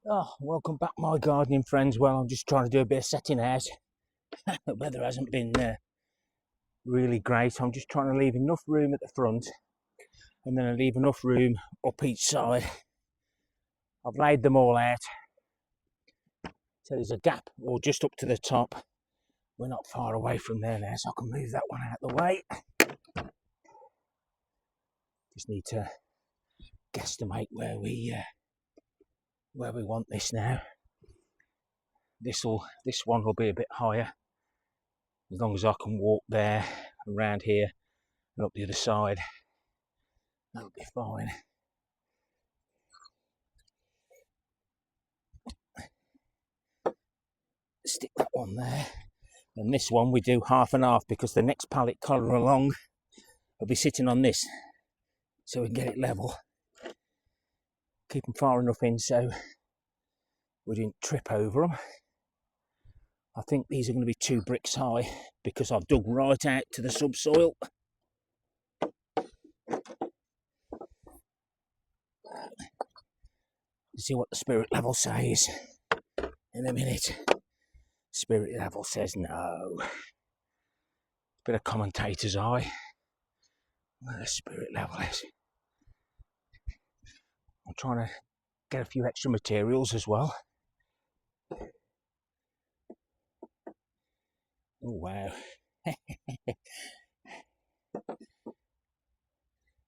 Oh, welcome back, my gardening friends. Well, I'm just trying to do a bit of setting out. The weather hasn't been really great. I'm just trying to leave enough room at the front and then I leave enough room up each side. I've laid them all out so there's a gap or just up to the top. We're not far away from there now, so I can move that one out of the way. Just need to guesstimate where we want this now. This one will be a bit higher, as long as I can walk there, around here, and up the other side. That'll be fine. Stick that one there, and this one we do half and half because the next pallet collar along will be sitting on this, so we can get it level. Keep them far enough in so we didn't trip over them. I think these are going to be 2 bricks high because I've dug right out to the subsoil. See what the spirit level says in a minute. Spirit level says no. Bit of commentator's eye. Where the spirit level is. I'm trying to get a few extra materials as well. Oh wow.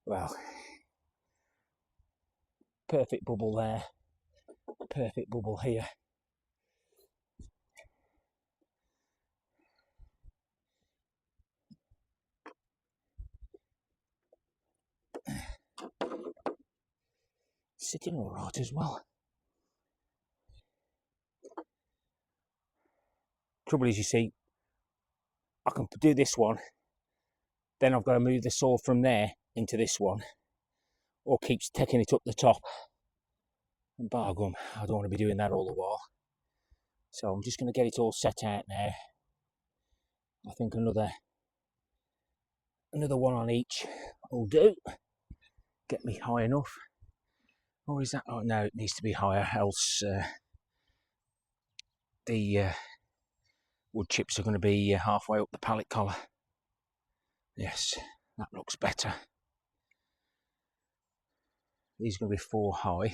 Well, perfect bubble there. Perfect bubble here. Sitting all right as well. Trouble is, you see, I can do this one, then I've got to move the soil from there into this one, or keeps taking it up the top. And bargum, I don't want to be doing that all the while. So I'm just going to get it all set out now. I think another one on each will do. Get me high enough. Or is that? Oh no, it needs to be higher, else the wood chips are going to be halfway up the pallet collar. Yes, that looks better. These are going to be 4 high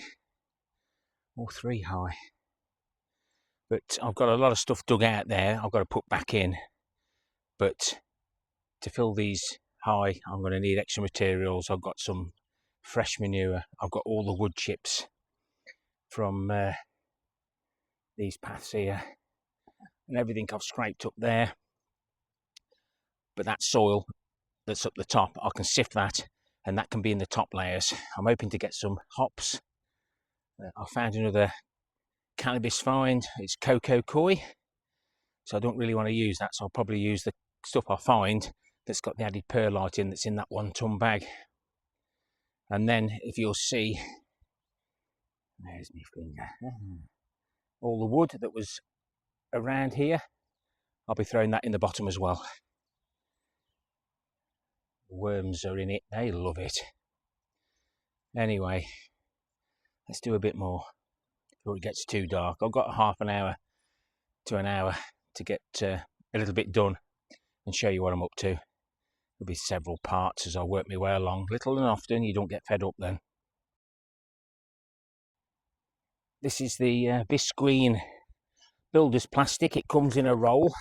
or 3 high. But I've got a lot of stuff dug out there I've got to put back in. But to fill these high, I'm going to need extra materials. I've got some fresh manure. I've got all the wood chips from these paths here and everything I've scraped up there. But that soil that's up the top, I can sift that and that can be in the top layers. I'm hoping to get some hops. I found another cannabis find. It's cocoa koi, so I don't really want to use that, so I'll probably use the stuff I find that's got the added perlite in, that's in that 1 ton bag. And then if you'll see, there's my finger, all the wood that was around here, I'll be throwing that in the bottom as well. Worms are in it, they love it. Anyway, let's do a bit more before it gets too dark. I've got half an hour to an hour to get a little bit done and show you what I'm up to. There'll be several parts as I work my way along. Little and often, you don't get fed up then. This is the Bisqueen builder's plastic. It comes in a roll,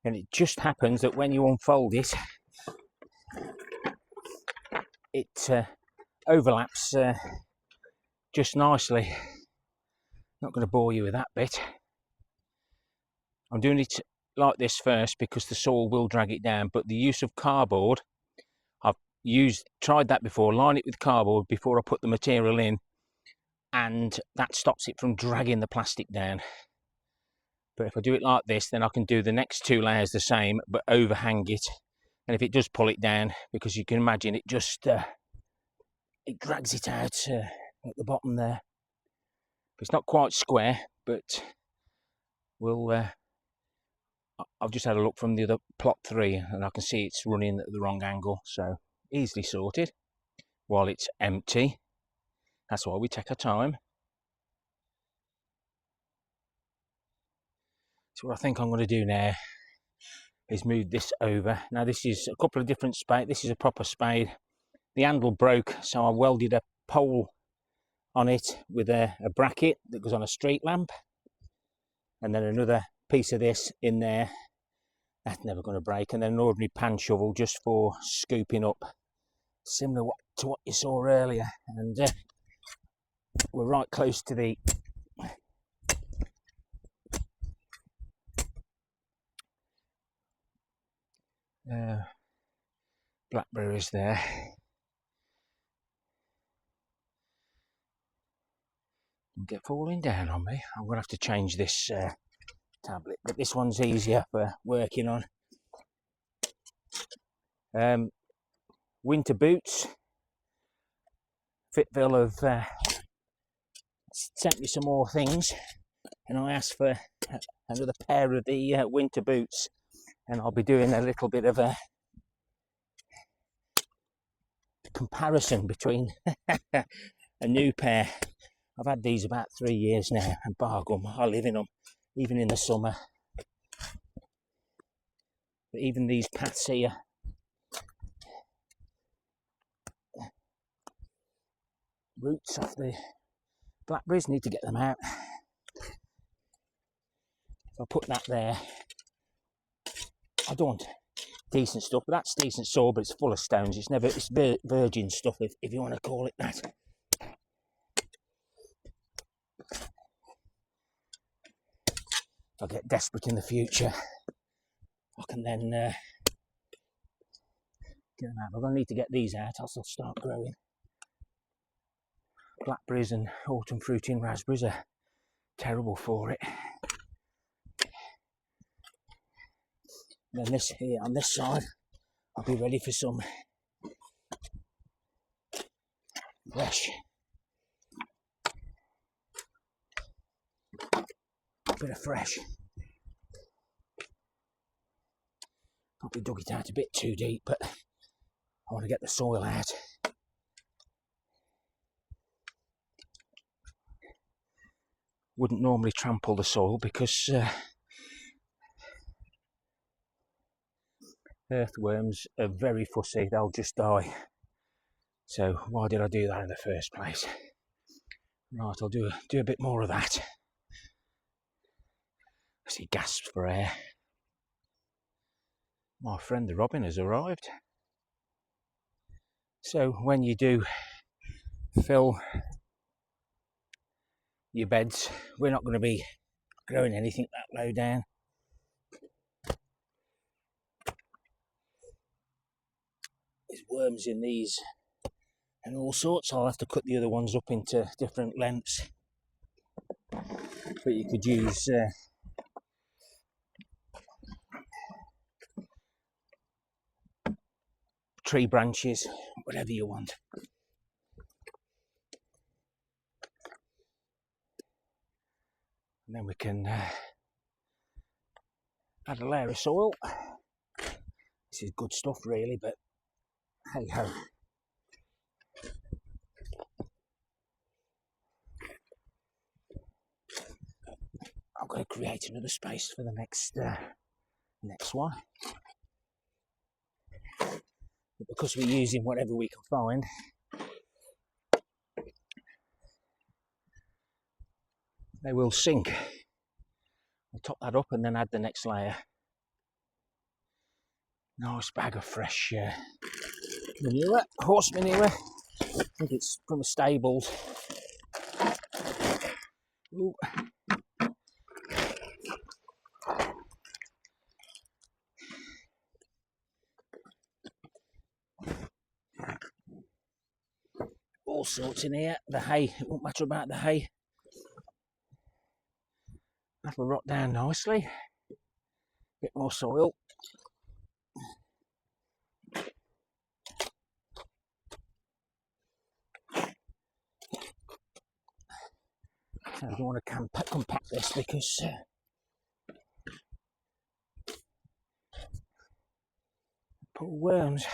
and it just happens that when you unfold it, it overlaps just nicely. Not going to bore you with that bit. I'm doing it like this first because the soil will drag it down, but the use of cardboard, I've tried that before, line it with cardboard before I put the material in, and that stops it from dragging the plastic down. But if I do it like this, then I can do the next 2 layers the same, but overhang it. And if it does pull it down, because you can imagine it just it drags it out at the bottom there. It's not quite square, but we'll I've just had a look from the other plot 3 and I can see it's running at the wrong angle, so easily sorted while it's empty. That's why we take our time. So what I think I'm going to do now is move this over. Now this is a couple of different spades. This is a proper spade. The handle broke, so I welded a pole on it with a bracket that goes on a street lamp, and then another piece of this in there. That's never going to break. And then an ordinary pan shovel just for scooping up, similar to what you saw earlier. And we're right close to the blackberries there. Get falling down on me. I'm going to have to change this tablet, but this one's easier for working on. Winter boots. Fitville have sent me some more things, and I asked for another pair of the winter boots, and I'll be doing a little bit of a comparison between a new pair. I've had these about 3 years now, and bargain, I live in them, even in the summer. But even these paths here, roots off the blackberries, need to get them out. So I'll put that there. I don't want decent stuff, but that's decent soil, but it's full of stones. It's never, it's virgin stuff, if you want to call it that. If I get desperate in the future, I can then get them out. I'm going to need to get these out, else they'll start growing. Blackberries and autumn fruiting raspberries are terrible for it. And then this here on this side, I'll be ready for some fresh, bit of fresh. Probably dug it out a bit too deep, but I want to get the soil out. Wouldn't normally trample the soil because earthworms are very fussy, they'll just die. So why did I do that in the first place? Right, I'll do a bit more of that. As he gasps for air. My friend the robin has arrived. So when you do fill your beds, we're not going to be growing anything that low down. There's worms in these and all sorts. I'll have to cut the other ones up into different lengths, but you could use tree branches, whatever you want. And then we can add a layer of soil. This is good stuff really, but hey ho. I'm going to create another space for the next one. But because we're using whatever we can find, they will sink. I'll top that up and then add the next layer. Nice bag of fresh manure, horse manure. I think it's from the stables. Ooh. All sorts in here. The hay, it won't matter about the hay. That'll rot down nicely. Bit more soil. I don't want to compact this because poor worms,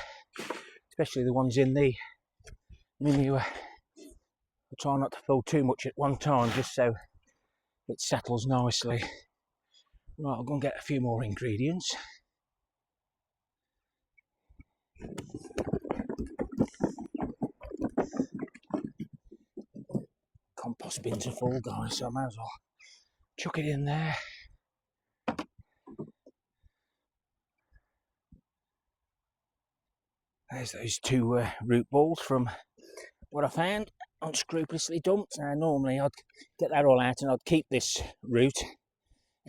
especially the ones in the manure. I try not to fill too much at one time just so it settles nicely. Right, I'll go and get a few more ingredients. Compost bins are full, guys, so I might as well chuck it in there. There's those two root balls from what I found unscrupulously dumped. Now, normally I'd get that all out and I'd keep this root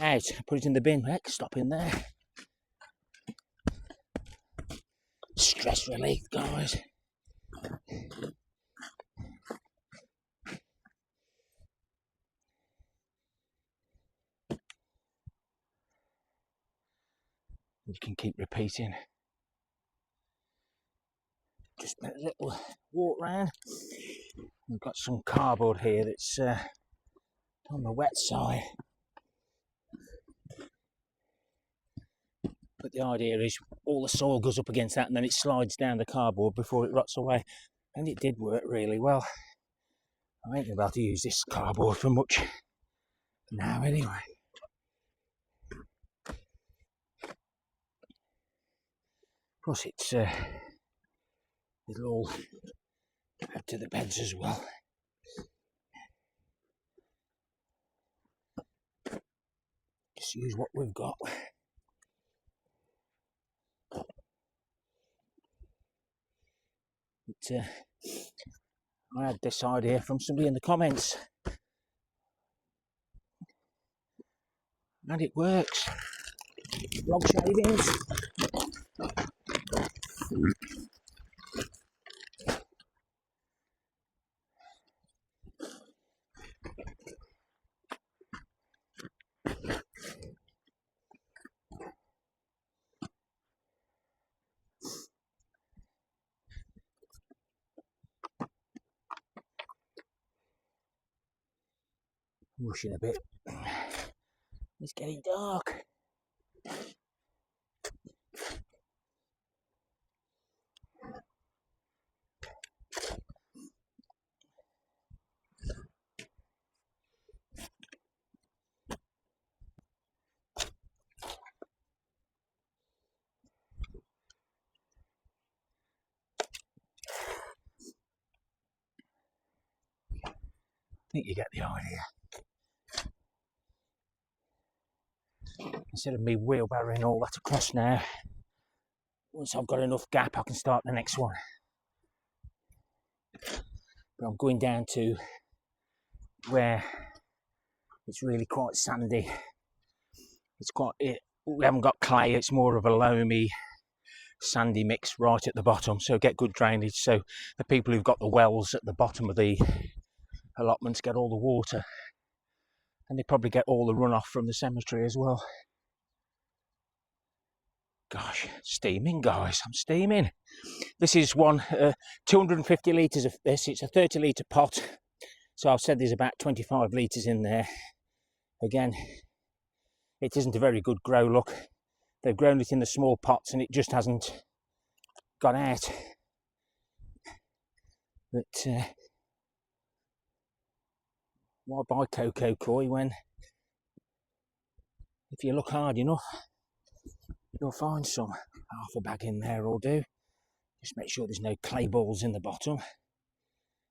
out, put it in the bin. Heck, stop in there. Stress relief, guys. You can keep repeating. Just a little walk round. We've got some cardboard here that's on the wet side. But the idea is all the soil goes up against that and then it slides down the cardboard before it rots away. And it did work really well. I ain't about to use this cardboard for much now anyway. Plus it'll all add to the beds as well. Just use what we've got. But, I had this idea from somebody in the comments. And it works. Log shavings. Rushing a bit. It's getting dark. I think you get the idea. Instead of me wheelbarrowing all that across now, once I've got enough gap I can start the next one. But I'm going down to where it's really quite sandy. We haven't got clay, it's more of a loamy, sandy mix right at the bottom, so get good drainage, so the people who've got the wells at the bottom of the allotments get all the water, and they probably get all the runoff from the cemetery as well. Gosh, steaming, guys, I'm steaming. This is 250 litres of this. It's a 30 litre pot, so I've said there's about 25 litres in there. Again, it isn't a very good grow look. They've grown it in the small pots and it just hasn't got out. But why buy cocoa coir when, if you look hard enough, you'll find some. Half a bag in there will do. Just make sure there's no clay balls in the bottom.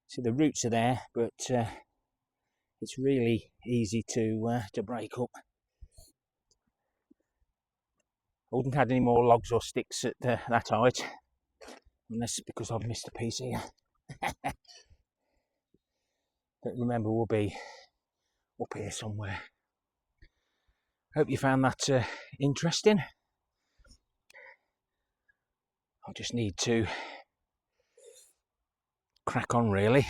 See, the roots are there, but it's really easy to break up. I wouldn't add any more logs or sticks at that height, unless because I've missed a piece here. But remember, we'll be up here somewhere. Hope you found that interesting. I just need to crack on, really.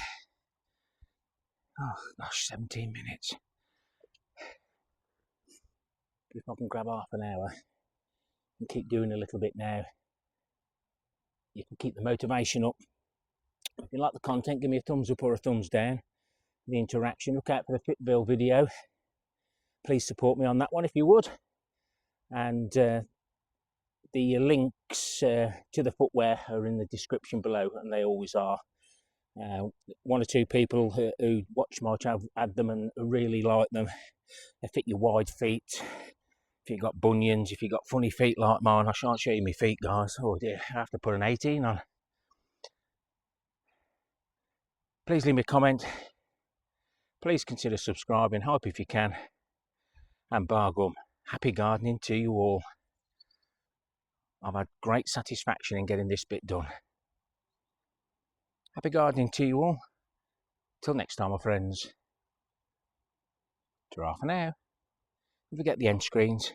Oh gosh, 17 minutes. If I can grab half an hour and keep doing a little bit now, you can keep the motivation up. If you like the content, give me a thumbs up or a thumbs down. The interaction, look out for the Fitville video. Please support me on that one if you would. And the links to the footwear are in the description below, and they always are. One or two people who watch my channel had them and really like them. They fit your wide feet, if you've got bunions, if you've got funny feet like mine. I shan't show you my feet, guys. Oh dear, I have to put an 18 on. Please leave me a comment. Please consider subscribing, help if you can. And bargum, happy gardening to you all. I've had great satisfaction in getting this bit done. Happy gardening to you all. Till next time, my friends. Ta-ra for now. Don't forget the end screens.